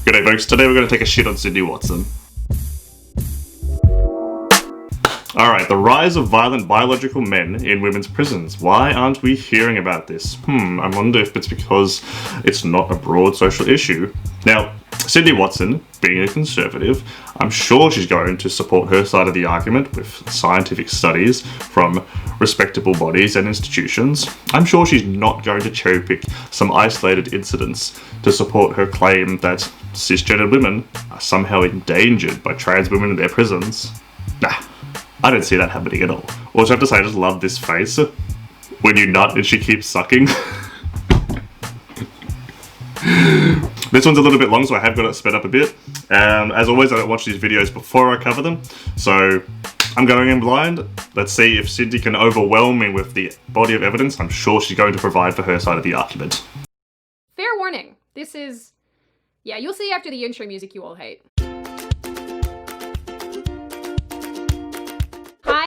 G'day folks, today we're going to take a shit on Sydney Watson. Alright, the rise of violent biological men in women's prisons. Why aren't we hearing about this? I wonder if it's because it's not a broad social issue. Now, Sydney Watson, being a conservative, I'm sure she's going to support her side of the argument with scientific studies from respectable bodies and institutions. I'm sure she's not going to cherry-pick some isolated incidents to support her claim that cisgendered women are somehow endangered by trans women in their prisons. Nah, I don't see that happening at all. Also, I have to say, I just love this face when you nut and she keeps sucking. This one's a little bit long, so I have got it sped up a bit. As always, I don't watch these videos before I cover them, so I'm going in blind. Let's see if Cindy can overwhelm me with the body of evidence I'm sure she's going to provide for her side of the argument. Fair warning, this is... yeah, you'll see after the intro music you all hate. Hi.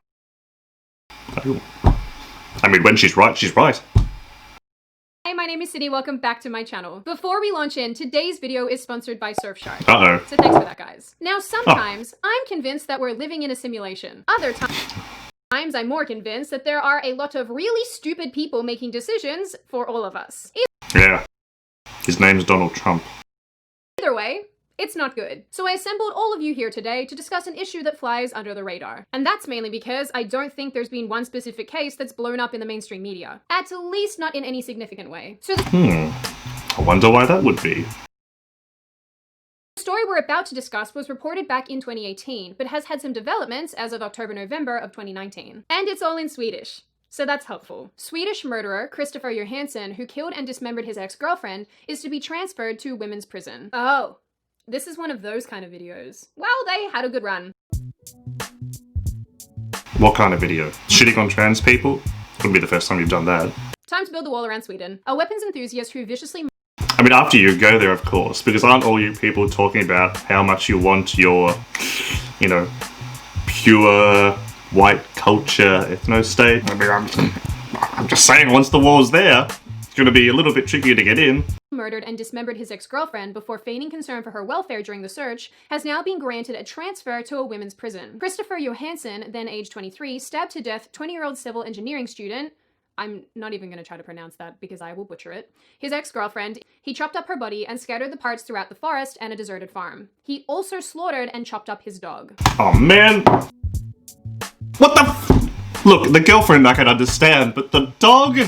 I mean, when she's right, she's right. Hi, my name is Sydney, welcome back to my channel. Before we launch in, today's video is sponsored by Surfshark. Uh-oh. So thanks for that, guys. Now, sometimes I'm convinced that we're living in a simulation. Other times I'm more convinced that there are a lot of really stupid people making decisions for all of us. Yeah. His name's Donald Trump. Either way, it's not good. So I assembled all of you here today to discuss an issue that flies under the radar. And that's mainly because I don't think there's been one specific case that's blown up in the mainstream media. At least not in any significant way. So I wonder why that would be. the story we're about to discuss was reported back in 2018, but has had some developments as of October-November of 2019. And it's all in Swedish. So that's helpful. Swedish murderer Christopher Johansson, who killed and dismembered his ex-girlfriend, is to be transferred to women's prison. Oh. This is one of those kind of videos. Well, they had a good run. What kind of video? Shitting on trans people? Wouldn't be the first time you've done that. Time to build a wall around Sweden. A weapons enthusiast who viciously... I mean, after you go there, of course, because aren't all you people talking about how much you want your, you know, pure white culture ethno-state? I mean, I'm just saying, once the wall's there, it's going to be a little bit trickier to get in. Murdered and dismembered his ex-girlfriend before feigning concern for her welfare during the search, has now been granted a transfer to a women's prison. Christopher Johansson, then age 23, stabbed to death 20-year-old civil engineering student, I'm not even going to try to pronounce that because I will butcher it, his ex-girlfriend. He chopped up her body and scattered the parts throughout the forest and a deserted farm. He also slaughtered and chopped up his dog. Oh man! What the Look, the girlfriend I can understand, but the dog?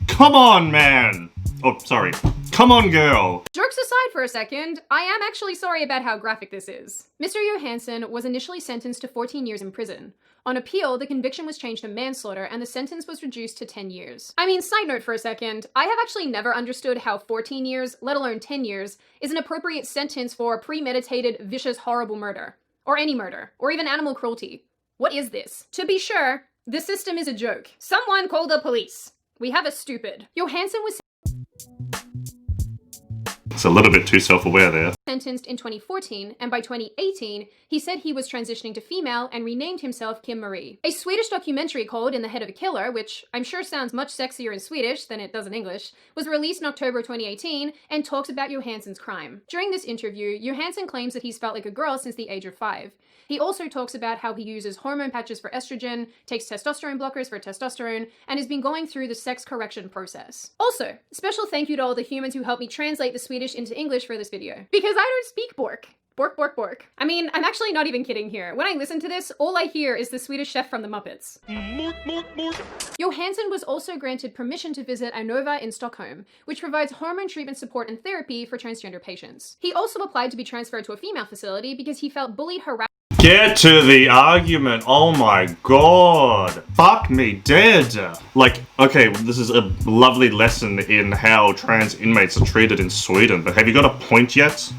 Come on, man! Oh, sorry. Come on, girl! Jokes aside for a second, I am actually sorry about how graphic this is. Mr. Johansson was initially sentenced to 14 years in prison. On appeal, the conviction was changed to manslaughter and the sentence was reduced to 10 years. I mean, side note for a second, I have actually never understood how 14 years, let alone 10 years, is an appropriate sentence for premeditated, vicious, horrible murder. Or any murder. Or even animal cruelty. What is this? To be sure, the system is a joke. Someone call the police. We have a stupid. Johansson was It's a little bit too self-aware there. sentenced in 2014, and by 2018, he said he was transitioning to female and renamed himself Kim Marie. A Swedish documentary called In the Head of a Killer, which I'm sure sounds much sexier in Swedish than it does in English, was released in October 2018 and talks about Johansson's crime. During this interview, Johansson claims that he's felt like a girl since the age of 5. He also talks about how he uses hormone patches for estrogen, takes testosterone blockers for testosterone, and has been going through the sex correction process. Also, special thank you to all the humans who helped me translate the Swedish into English for this video. Because I don't speak Bork. Bork, bork, bork. I mean, I'm actually not even kidding here. When I listen to this, all I hear is the Swedish chef from the Muppets. Johansson was also granted permission to visit Anova in Stockholm, which provides hormone treatment support and therapy for transgender patients. He also applied to be transferred to a female facility because he felt bullied, harassed, Get to the argument. Oh my god. Fuck me dead. Like, okay, this is a lovely lesson in how trans inmates are treated in Sweden, but have you got a point yet?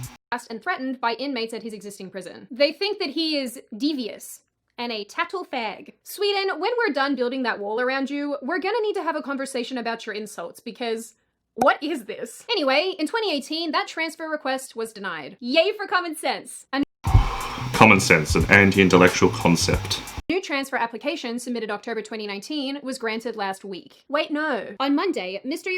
and threatened by inmates at his existing prison. They think that he is devious and a tattle fag. Sweden, when we're done building that wall around you, we're gonna need to have a conversation about your insults because what is this? Anyway, in 2018, that transfer request was denied. Yay for common sense. Common sense, an anti-intellectual concept. New transfer application submitted October 2019 was granted last week. Wait, no. On Monday, Mr.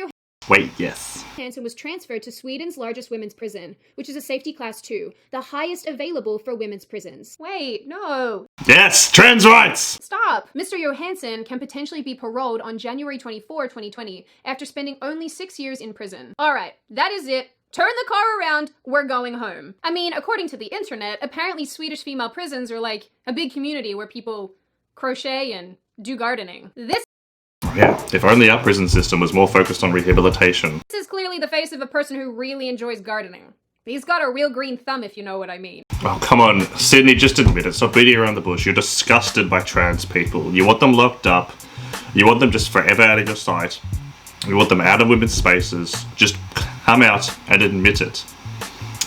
Wait, yes. Hansen was transferred to Sweden's largest women's prison, which is a safety class 2, the highest available for women's prisons. Wait, no. Yes, trans rights! Stop! Mr. Johansson can potentially be paroled on January 24, 2020, after spending only 6 years in prison. Alright, that is it. Turn the car around, we're going home. I mean, according to the internet, apparently Swedish female prisons are like a big community where people crochet and do gardening. Yeah, if only our prison system was more focused on rehabilitation. This is clearly the face of a person who really enjoys gardening. He's got a real green thumb, if you know what I mean. Oh, come on, Sydney, just admit it. Stop beating around the bush. You're disgusted by trans people. You want them locked up. You want them just forever out of your sight. You want them out of women's spaces. Just come out and admit it.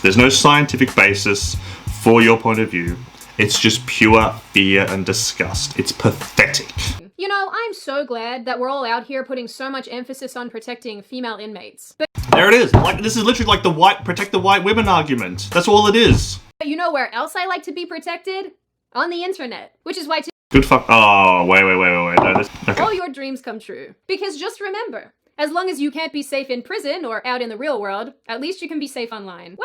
There's no scientific basis for your point of view. It's just pure fear and disgust. It's pathetic. You know, I'm so glad that we're all out here putting so much emphasis on protecting female inmates. But There it is. Like, this is literally like the protect the white women argument. That's all it is. you know where else I like to be protected? On the internet. Which is why Good fuck. Oh, wait. No, this. Okay. all your dreams come true. Because just remember, as long as you can't be safe in prison or out in the real world, at least you can be safe online.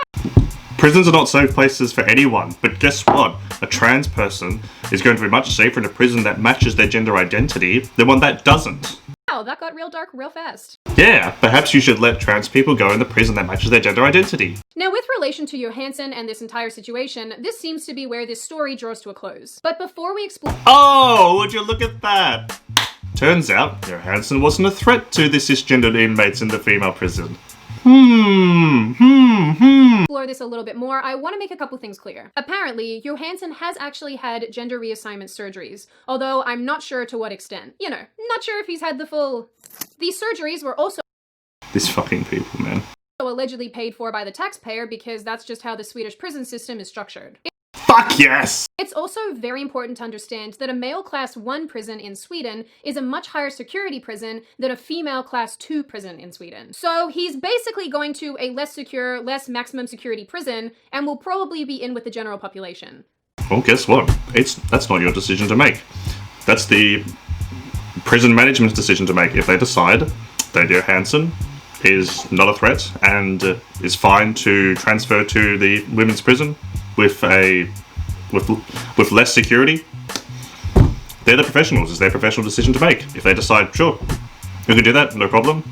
Prisons are not safe places for anyone, but guess what? A trans person is going to be much safer in a prison that matches their gender identity than one that doesn't. Wow, that got real dark real fast. Yeah, perhaps you should let trans people go in the prison that matches their gender identity. Now, with relation to Johansson and this entire situation, this seems to be where this story draws to a close. But before we explore— Oh, would you look at that? Turns out, Johansson wasn't a threat to the cisgendered inmates in the female prison. explore this a little bit more, I want to make a couple things clear. Apparently, Johansson has actually had gender reassignment surgeries, although I'm not sure to what extent. You know, not sure if he's had the full— These surgeries were also These fucking people, man. allegedly paid for by the taxpayer because that's just how the Swedish prison system is structured. Fuck yes! It's also very important to understand that a male class 1 prison in Sweden is a much higher security prison than a female class 2 prison in Sweden. So he's basically going to a less secure, less maximum security prison and will probably be in with the general population. Well, guess what? That's not your decision to make. That's the prison management's decision to make. If they decide that Johansson is not a threat and is fine to transfer to the women's prison with less security, they're the professionals. It's their professional decision to make. If they decide, sure, you can do that, no problem.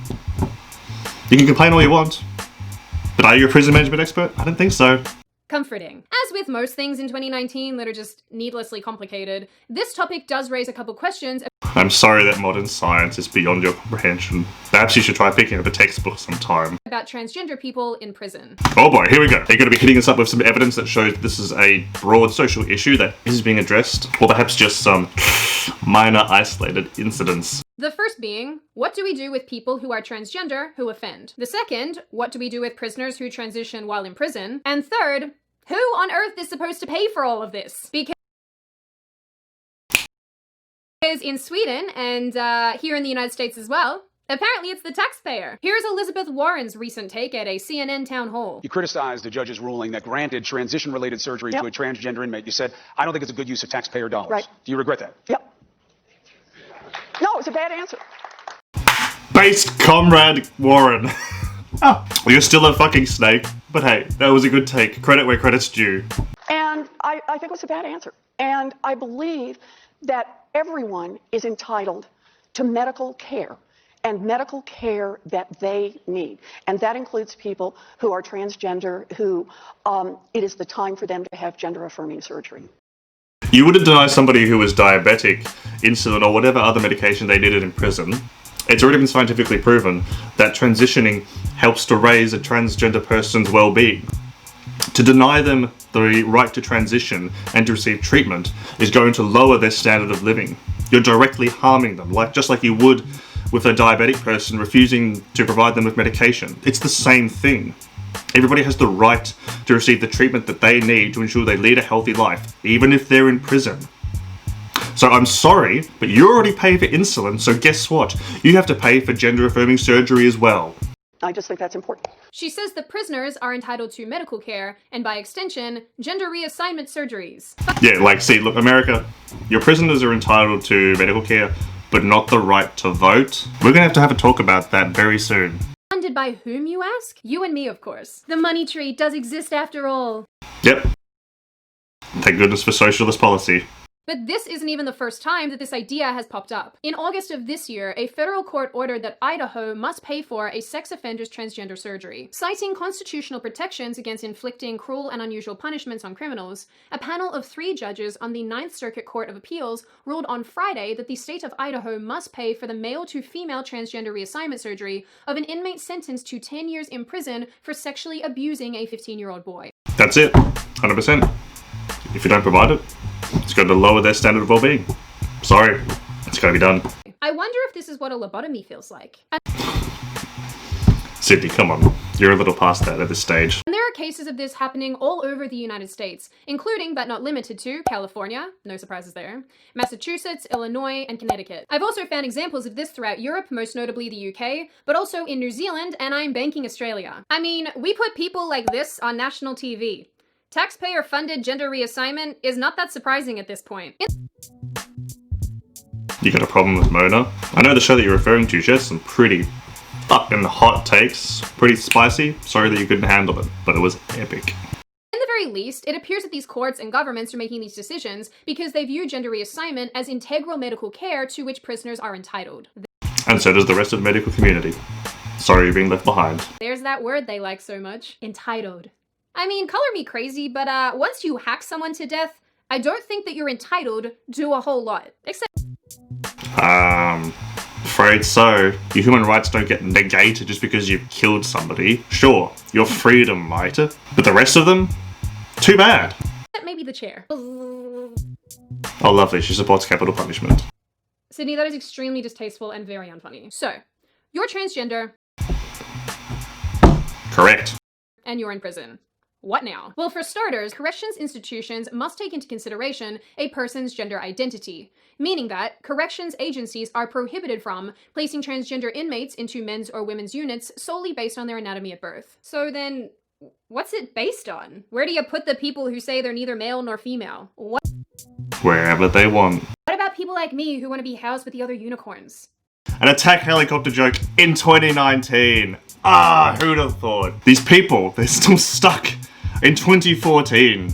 You can complain all you want, but are you a prison management expert? I don't think so. Comforting. As with most things in 2019 that are just needlessly complicated, this topic does raise a couple questions. I'm sorry that modern science is beyond your comprehension. Perhaps you should try picking up a textbook sometime. About transgender people in prison. Oh boy, here we go. Are you going to be hitting us up with some evidence that shows this is a broad social issue that is being addressed? Or perhaps just some minor isolated incidents? The first being, what do we do with people who are transgender who offend? The second, what do we do with prisoners who transition while in prison? And third, who on earth is supposed to pay for all of this? Because in Sweden, and here in the United States as well, apparently it's the taxpayer. Here's Elizabeth Warren's recent take at a CNN town hall. You criticized the judge's ruling that granted transition-related surgery to a transgender inmate. You said, I don't think it's a good use of taxpayer dollars. Right. Do you regret that? Yep. No, it's a bad answer. Based Comrade Warren. Oh, well, you're still a fucking snake. But hey, that was a good take. Credit where credit's due. And I think it was a bad answer. And I believe that everyone is entitled to medical care and medical care that they need. And that includes people who are transgender, who it is the time for them to have gender-affirming surgery. You wouldn't deny somebody who was diabetic insulin or whatever other medication they needed in prison. It's already been scientifically proven that transitioning helps to raise a transgender person's well-being. To deny them the right to transition and to receive treatment is going to lower their standard of living. You're directly harming them, just like you would with a diabetic person refusing to provide them with medication. It's the same thing. Everybody has the right to receive the treatment that they need to ensure they lead a healthy life, even if they're in prison. So I'm sorry, but you already pay for insulin, so guess what? You have to pay for gender-affirming surgery as well. I just think that's important. She says the prisoners are entitled to medical care, and by extension, gender reassignment surgeries. Yeah, see, look, America, your prisoners are entitled to medical care, but not the right to vote. We're gonna have to have a talk about that very soon. Funded by whom, you ask? You and me, of course. The money tree does exist after all. Yep. Thank goodness for socialist policy. But this isn't even the first time that this idea has popped up. In August of this year, a federal court ordered that Idaho must pay for a sex offender's transgender surgery. Citing constitutional protections against inflicting cruel and unusual punishments on criminals, a panel of 3 judges on the Ninth Circuit Court of Appeals ruled on Friday that the state of Idaho must pay for the male-to-female transgender reassignment surgery of an inmate sentenced to 10 years in prison for sexually abusing a 15-year-old boy. That's it. 100%. If you don't provide it, it's going to lower their standard of well-being. Sorry, it's got to be done. I wonder if this is what a lobotomy feels like. Sydney, come on. You're a little past that at this stage. And there are cases of this happening all over the United States, including but not limited to California, no surprises there, Massachusetts, Illinois, and Connecticut. I've also found examples of this throughout Europe, most notably the UK, but also in New Zealand, and I'm banking Australia. I mean, we put people like this on national TV. Taxpayer-funded gender reassignment is not that surprising at this point. You got a problem with Mona? I know the show that you're referring to, she has some pretty fucking hot takes. Pretty spicy. Sorry that you couldn't handle it, but it was epic. In the very least, it appears that these courts and governments are making these decisions because they view gender reassignment as integral medical care to which prisoners are entitled. And so does the rest of the medical community. Sorry you're being left behind. There's that word they like so much. Entitled. I mean, color me crazy, but once you hack someone to death, I don't think that you're entitled to a whole lot. Except... Afraid so. Your human rights don't get negated just because you've killed somebody. Sure, your freedom might, but the rest of them? Too bad. Maybe the chair. Oh, lovely. She supports capital punishment. Sydney, that is extremely distasteful and very unfunny. So, you're transgender. Correct. And you're in prison. What now? Well, for starters, corrections institutions must take into consideration a person's gender identity, meaning that corrections agencies are prohibited from placing transgender inmates into men's or women's units solely based on their anatomy at birth. So then, what's it based on? Where do you put the people who say they're neither male nor female? What? Wherever they want. What about people like me who want to be housed with the other unicorns? An attack helicopter joke in 2019. Ah, who'd have thought? These people, they're still stuck in 2014.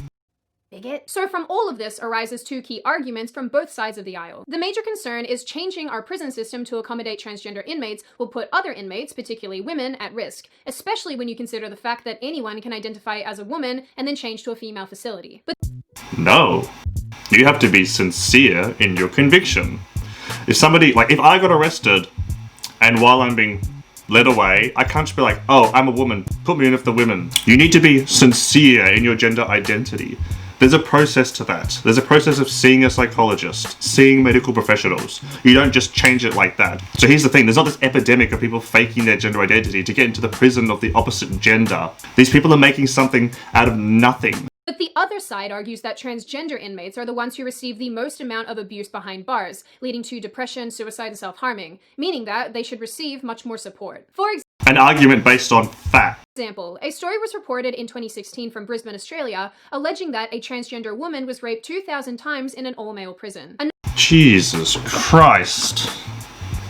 Bigot? So from all of this arises 2 key arguments from both sides of the aisle. The major concern is changing our prison system to accommodate transgender inmates will put other inmates, particularly women, at risk, especially when you consider the fact that anyone can identify as a woman and then change to a female facility. But no. You have to be sincere in your conviction. If somebody, like, if I got arrested and while I'm being led away, I can't just be like, oh, I'm a woman, put me in with the women. You need to be sincere in your gender identity. There's a process to that. There's a process of seeing a psychologist, seeing medical professionals. You don't just change it like that. So here's the thing, there's not this epidemic of people faking their gender identity to get into the prison of the opposite gender. These people are making something out of nothing. But the other side argues that transgender inmates are the ones who receive the most amount of abuse behind bars, leading to depression, suicide, and self-harming, meaning that they should receive much more support. For an argument based on fact. example, a story was reported in 2016 from Brisbane, Australia, alleging that a transgender woman was raped 2,000 times in an all-male prison. Jesus Christ.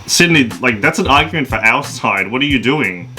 Sydney, like, that's an argument for our side. What are you doing?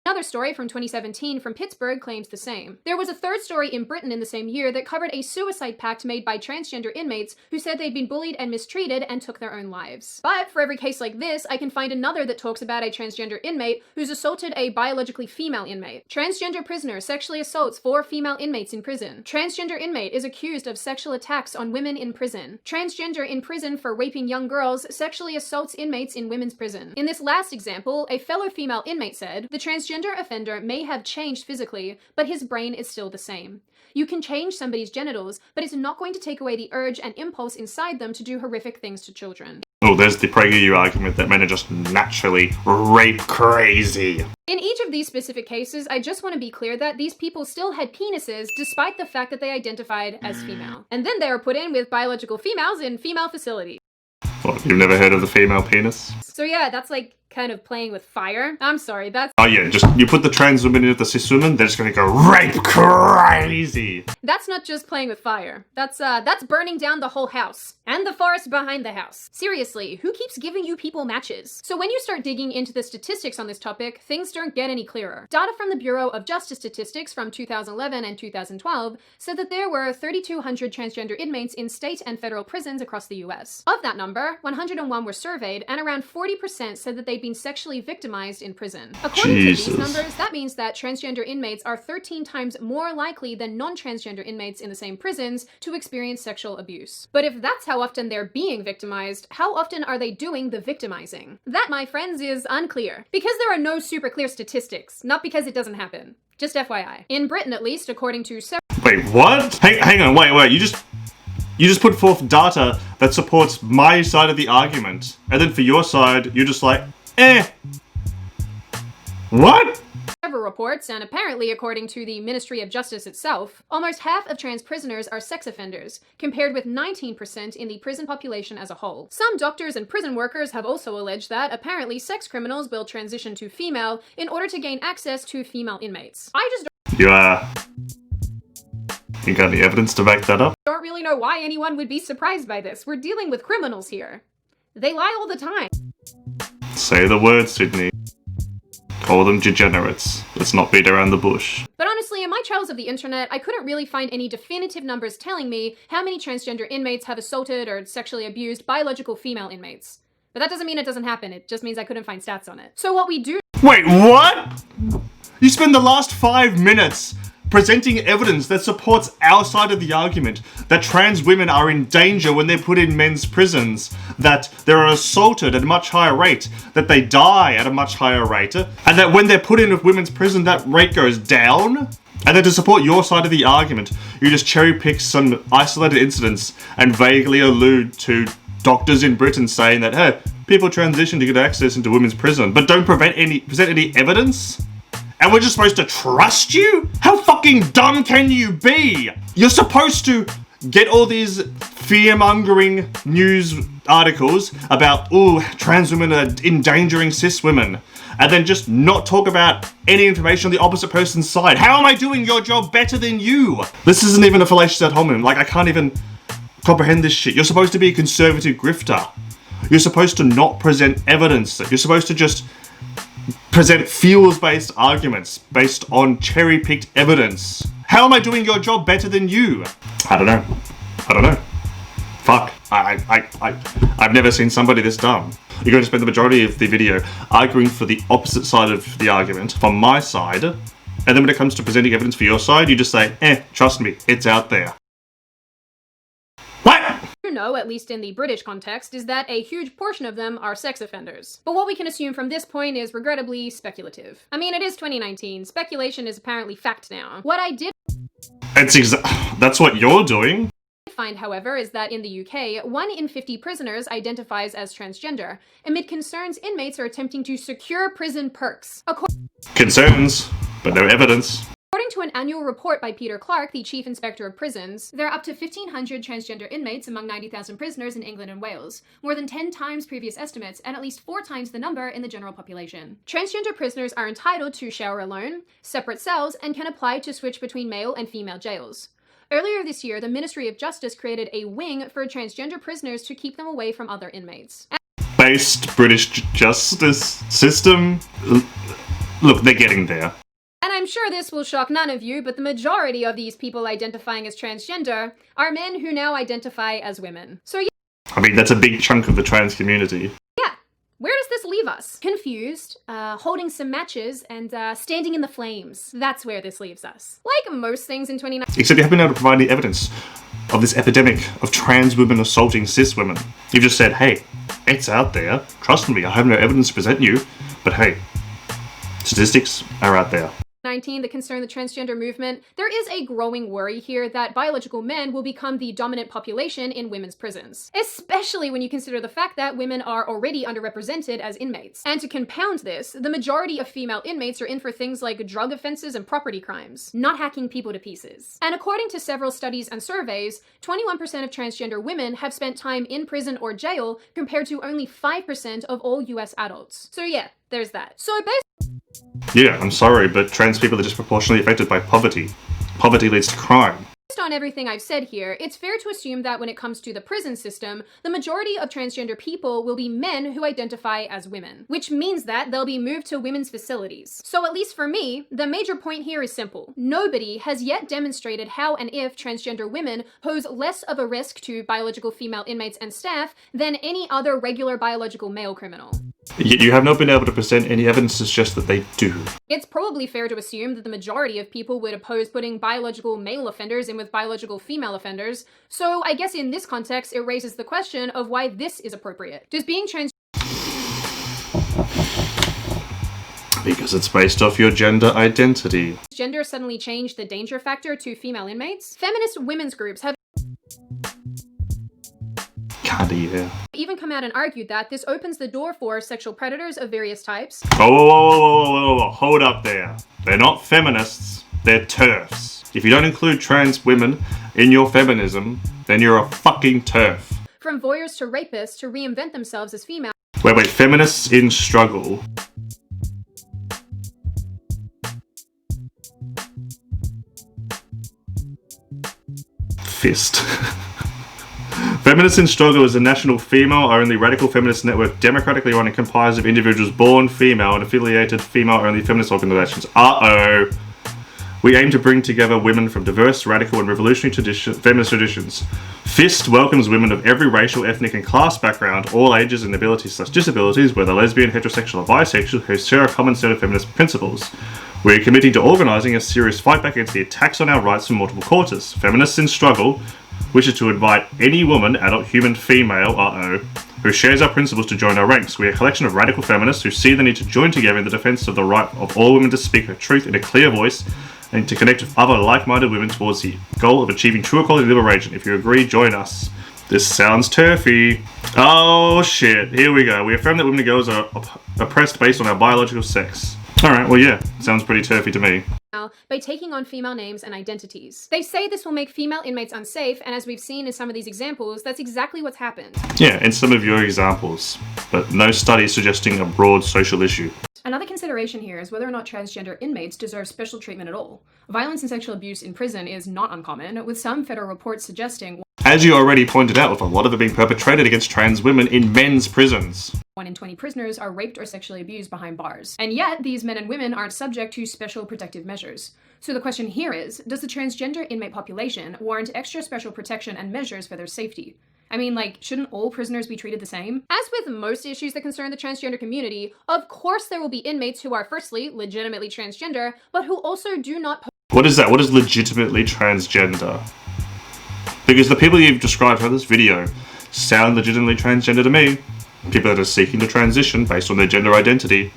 Another story from 2017 from Pittsburgh claims the same. There was a third story in Britain in the same year that covered a suicide pact made by transgender inmates who said they'd been bullied and mistreated and took their own lives. But for every case like this, I can find another that talks about a transgender inmate who's assaulted a biologically female inmate. Transgender prisoner sexually assaults 4 female inmates in prison. Transgender inmate is accused of sexual attacks on women in prison. Transgender in prison for raping young girls sexually assaults inmates in women's prison. In this last example, a fellow female inmate said, the transgender offender may have changed physically, but his brain is still the same. You can change somebody's genitals, but it's not going to take away the urge and impulse inside them to do horrific things to children. Oh, there's the PragerU argument that men are just naturally rape crazy. In each of these specific cases, I just want to be clear that these people still had penises despite the fact that they identified as female. And then they were put in with biological females in female facilities. What, you've never heard of the female penis? So yeah, that's like kind of playing with fire. I'm sorry, that's Oh yeah, just you put the trans women into the cis women, they're just gonna go rape crazy. That's not just playing with fire. That's burning down the whole house. And the forest behind the house. Seriously, who keeps giving you people matches? So when you start digging into the statistics on this topic, things don't get any clearer. Data from the Bureau of Justice Statistics from 2011 and 2012 said that there were 3,200 transgender inmates in state and federal prisons across the US. Of that number, 101 were surveyed, and around 40% said that they'd been sexually victimized in prison. According to these numbers, that means that transgender inmates are 13 times more likely than non-transgender inmates in the same prisons to experience sexual abuse. But if that's how often they're being victimized, how often are they doing the victimizing? That, my friends, is unclear. Because there are no super clear statistics, not because it doesn't happen. Just FYI. In Britain, at least, according to Wait, what? Hang on, wait, you just put forth data that supports my side of the argument, and then for your side, you're just like, What? several reports, and apparently according to the Ministry of Justice itself, almost half of trans prisoners are sex offenders, compared with 19% in the prison population as a whole. Some doctors and prison workers have also alleged that apparently sex criminals will transition to female in order to gain access to female inmates. I just You got any evidence to back that up? don't really know why anyone would be surprised by this. We're dealing with criminals here. They lie all the time. Say the word, Sydney. Call them degenerates. Let's not beat around the bush. But honestly, in my trials of the internet, I couldn't really find any definitive numbers telling me how many transgender inmates have assaulted or sexually abused biological female inmates. But that doesn't mean it doesn't happen, it just means I couldn't find stats on it. So what we do— Wait, what? You spend the last 5 minutes presenting evidence that supports our side of the argument, that trans women are in danger when they're put in men's prisons, that they're assaulted at a much higher rate, that they die at a much higher rate, and that when they're put in a women's prison, that rate goes down? And then to support your side of the argument, you just cherry pick some isolated incidents and vaguely allude to doctors in Britain saying that, hey, people transition to get access into women's prison, but don't present any evidence? And we're just supposed to trust you? How fucking dumb can you be? You're supposed to get all these fear-mongering news articles about, ooh, trans women are endangering cis women, and then just not talk about any information on the opposite person's side. How am I doing your job better than you? This isn't even a fallacious ad hominem. Like, I can't even comprehend this shit. You're supposed to be a conservative grifter. You're supposed to not present evidence. You're supposed to just present feels-based arguments based on cherry-picked evidence. How am I doing your job better than you? I don't know. Fuck. I've never seen somebody this dumb. You're going to spend the majority of the video arguing for the opposite side of the argument, from my side, and then when it comes to presenting evidence for your side, you just say, trust me, it's out there. What? know, at least in the British context, is that a huge portion of them are sex offenders. But what we can assume from this point is regrettably speculative. I mean, it is 2019. Speculation is apparently fact now. What I did That's what you're doing? find, however, is that in the UK, 1 in 50 prisoners identifies as transgender, amid concerns inmates are attempting to secure prison perks. Concerns, but no evidence. According to an annual report by Peter Clark, the Chief Inspector of Prisons, there are up to 1,500 transgender inmates among 90,000 prisoners in England and Wales, more than 10 times previous estimates and at least 4 times the number in the general population. Transgender prisoners are entitled to shower alone, separate cells, and can apply to switch between male and female jails. Earlier this year, the Ministry of Justice created a wing for transgender prisoners to keep them away from other inmates. Based British justice system? Look, they're getting there. And I'm sure this will shock none of you, but the majority of these people identifying as transgender are men who now identify as women. So yeah. I mean, that's a big chunk of the trans community. Yeah. Where does this leave us? Confused, holding some matches, and standing in the flames. That's where this leaves us. Like most things in 2019. Except you haven't been able to provide any evidence of this epidemic of trans women assaulting cis women. You've just said, hey, it's out there. Trust me, I have no evidence to present you. But hey, statistics are out there. 19 that concern the transgender movement, there is a growing worry here that biological men will become the dominant population in women's prisons, especially when you consider the fact that women are already underrepresented as inmates. And to compound this, the majority of female inmates are in for things like drug offenses and property crimes, not hacking people to pieces. And according to several studies and surveys, 21% of transgender women have spent time in prison or jail compared to only 5% of all US adults. So yeah, there's that. So Yeah, I'm sorry, but trans people are disproportionately affected by poverty. Poverty leads to crime. based on everything I've said here, it's fair to assume that when it comes to the prison system, the majority of transgender people will be men who identify as women, which means that they'll be moved to women's facilities. So at least for me, the major point here is simple. Nobody has yet demonstrated how and if transgender women pose less of a risk to biological female inmates and staff than any other regular biological male criminal. Yet you have not been able to present any evidence to suggest that they do. It's probably fair to assume that the majority of people would oppose putting biological male offenders in with biological female offenders, so I guess in this context it raises the question of why this is appropriate. Does being Because it's based off your gender identity. gender suddenly change the danger factor to female inmates? Feminist women's groups have even come out and argued that this opens the door for sexual predators of various types. Whoa, hold up there. They're not feminists, they're TERFs. If you don't include trans women in your feminism, then you're a fucking TERF. From voyeurs to rapists to reinvent themselves as female. Wait, feminists in struggle. Fist. Feminists in Struggle is a national female-only radical feminist network democratically run and comprised of individuals born female and affiliated female-only feminist organizations. Uh-oh. We aim to bring together women from diverse, radical, and revolutionary feminist traditions. FIST welcomes women of every racial, ethnic, and class background, all ages and abilities/disabilities, whether lesbian, heterosexual, or bisexual, who share a common set of feminist principles. We are committing to organising a serious fight back against the attacks on our rights from multiple quarters. Feminists in Struggle wishes to invite any woman, adult, human, female, who shares our principles to join our ranks. We are a collection of radical feminists who see the need to join together in the defence of the right of all women to speak her truth in a clear voice and to connect with other like-minded women towards the goal of achieving true equality and liberation. If you agree, join us. This sounds turfy. Oh shit, here we go. We affirm that women and girls are oppressed based on our biological sex. Alright, well yeah, sounds pretty turfy to me. By taking on female names and identities. They say this will make female inmates unsafe, and as we've seen in some of these examples, that's exactly what's happened. Yeah, in some of your examples, but no studies suggesting a broad social issue. Another consideration here is whether or not transgender inmates deserve special treatment at all. Violence and sexual abuse in prison is not uncommon, with some federal reports suggesting as you already pointed out, with a lot of it being perpetrated against trans women in men's prisons. 1 in 20 prisoners are raped or sexually abused behind bars. And yet, these men and women aren't subject to special protective measures. So the question here is, does the transgender inmate population warrant extra special protection and measures for their safety? I mean, shouldn't all prisoners be treated the same? As with most issues that concern the transgender community, of course there will be inmates who are firstly, legitimately transgender, but who also do not What is that? What is legitimately transgender? Because the people you've described for this video sound legitimately transgender to me. People that are seeking to transition based on their gender identity.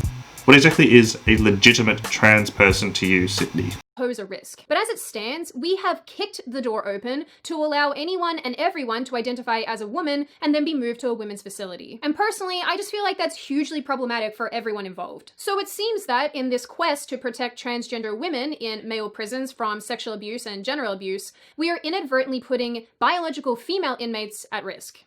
What exactly is a legitimate trans person to you, Sydney? Pose a risk. But as it stands, we have kicked the door open to allow anyone and everyone to identify as a woman and then be moved to a women's facility. And personally, I just feel like that's hugely problematic for everyone involved. So it seems that in this quest to protect transgender women in male prisons from sexual abuse and general abuse, we are inadvertently putting biological female inmates at risk.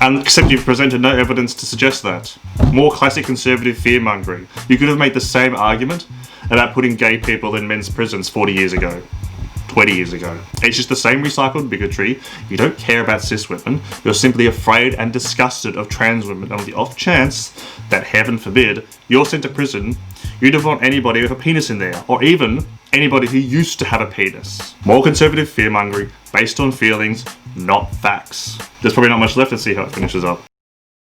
Except you've presented no evidence to suggest that. More classic conservative fear-mongering. You could have made the same argument about putting gay people in men's prisons 40 years ago. 20 years ago. It's just the same recycled bigotry. You don't care about cis women. You're simply afraid and disgusted of trans women. On the off chance that, heaven forbid, you're sent to prison, you don't want anybody with a penis in there, or even anybody who used to have a penis. More conservative fear-mongering based on feelings, not facts. There's probably not much left. Let's see how it finishes up.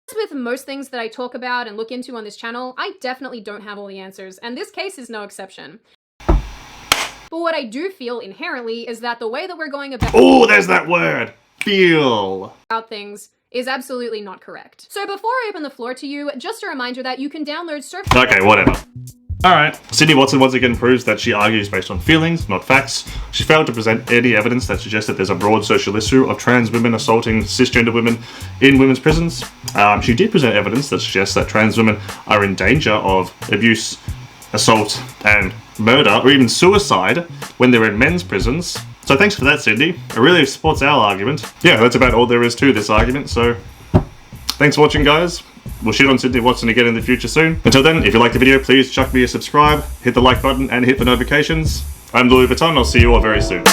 As with most things that I talk about and look into on this channel, I definitely don't have all the answers, and this case is no exception. But what I do feel inherently is that the way that we're going about there's that word! Feel! Things is absolutely not correct. So before I open the floor to you, just a reminder that you can download Okay, whatever. Alright, Sydney Watson once again proves that she argues based on feelings, not facts. She failed to present any evidence that suggests that there's a broad social issue of trans women assaulting cisgender women in women's prisons. She did present evidence that suggests that trans women are in danger of abuse, assault, and murder, or even suicide when they're in men's prisons. So thanks for that, Sydney. It really supports our argument. Yeah, that's about all there is to this argument, so thanks for watching, guys. We'll shit on Sydney Watson again in the future soon. Until then, if you like the video, please chuck me a subscribe, hit the like button, and hit the notifications. I'm Louis Vuitton. I'll see you all very soon.